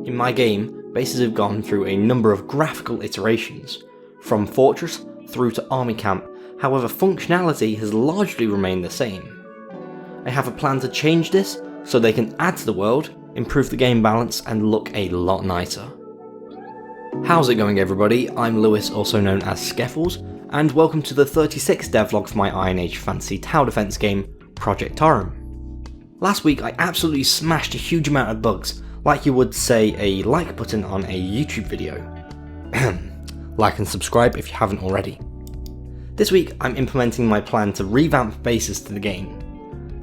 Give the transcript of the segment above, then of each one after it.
In my game, bases have gone through a number of graphical iterations, from fortress through to army camp, however functionality has largely remained the same. I have a plan to change this so they can add to the world, improve the game balance and look a lot nicer. How's it going everybody? I'm Lewis, also known as Skeffles, and welcome to the 36th devlog for my Iron Age fantasy tower defense game, Project Torrim. Last week I absolutely smashed a huge amount of bugs, like you would say a like button on a YouTube video. Like and subscribe if you haven't already. This week I'm implementing my plan to revamp bases to the game.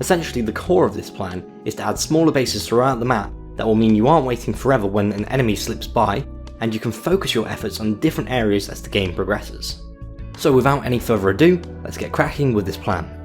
Essentially the core of this plan is to add smaller bases throughout the map that will mean you aren't waiting forever when an enemy slips by, and you can focus your efforts on different areas as the game progresses. So without any further ado, let's get cracking with this plan.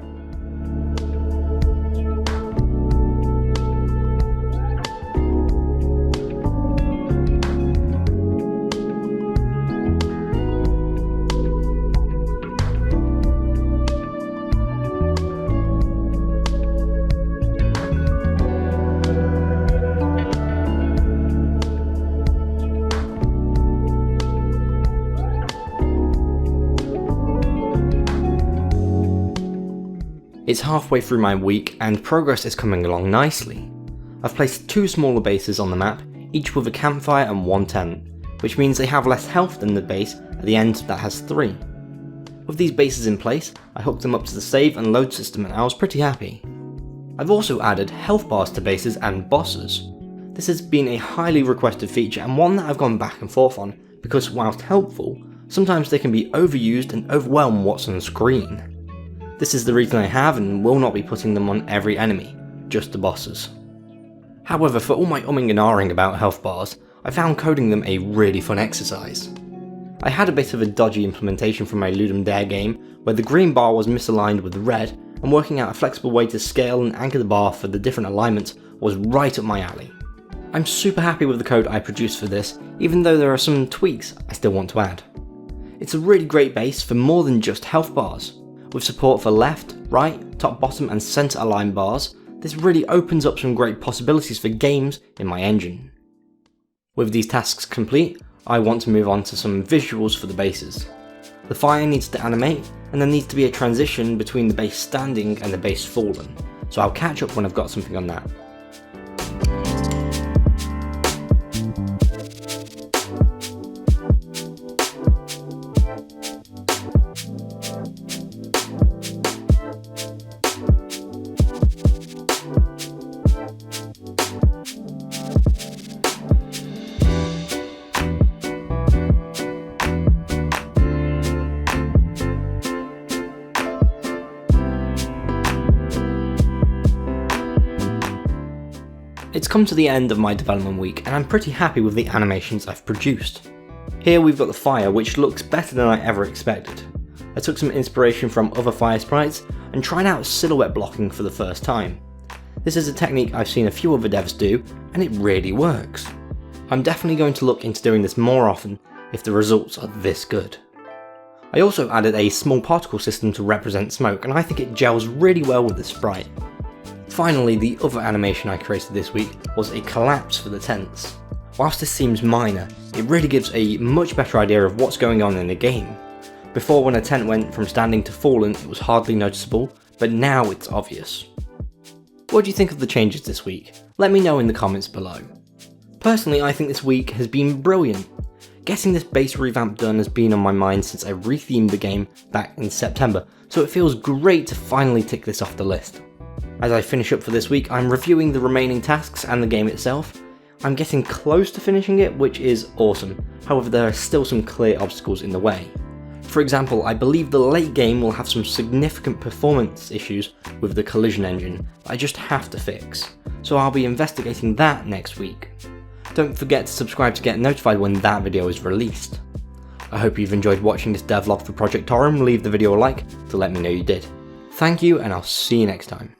It's halfway through my week and progress is coming along nicely. I've placed 2 smaller bases on the map, each with a campfire and 1 tent, which means they have less health than the base at the end that has 3. With these bases in place, I hooked them up to the save and load system and I was pretty happy. I've also added Healthbars to bases and bosses. This has been a highly requested feature and one that I've gone back and forth on because whilst helpful, sometimes they can be overused and overwhelm what's on screen. This is the reason I have and will not be putting them on every enemy, just the bosses. However, for all my umming and ahhing about health bars, I found coding them a really fun exercise. I had a bit of a dodgy implementation from my Ludum Dare game, where the green bar was misaligned with the red, and working out a flexible way to scale and anchor the bar for the different alignments was right up my alley. I'm super happy with the code I produced for this, even though there are some tweaks I still want to add. It's a really great base for more than just health bars. With support for left, right, top, bottom and centre align bars, this really opens up some great possibilities for games in my engine. With these tasks complete, I want to move on to some visuals for the bases. The fire needs to animate, and there needs to be a transition between the base standing and the base fallen, so I'll catch up when I've got something on that. It's come to the end of my development week and I'm pretty happy with the animations I've produced. Here we've got the fire, which looks better than I ever expected. I took some inspiration from other fire sprites and tried out silhouette blocking for the first time. This is a technique I've seen a few other devs do and it really works. I'm definitely going to look into doing this more often if the results are this good. I also added a small particle system to represent smoke and I think it gels really well with the sprite. Finally, the other animation I created this week was a collapse for the tents. Whilst this seems minor, it really gives a much better idea of what's going on in the game. Before, when a tent went from standing to fallen, it was hardly noticeable, but now it's obvious. What do you think of the changes this week? Let me know in the comments below. Personally, I think this week has been brilliant. Getting this base revamp done has been on my mind since I rethemed the game back in September, so it feels great to finally tick this off the list. As I finish up for this week, I'm reviewing the remaining tasks and the game itself. I'm getting close to finishing it, which is awesome. However, there are still some clear obstacles in the way. For example, I believe the late game will have some significant performance issues with the collision engine that I just have to fix, so I'll be investigating that next week. Don't forget to subscribe to get notified when that video is released. I hope you've enjoyed watching this devlog for Project Torrim. Leave the video a like to let me know you did. Thank you and I'll see you next time.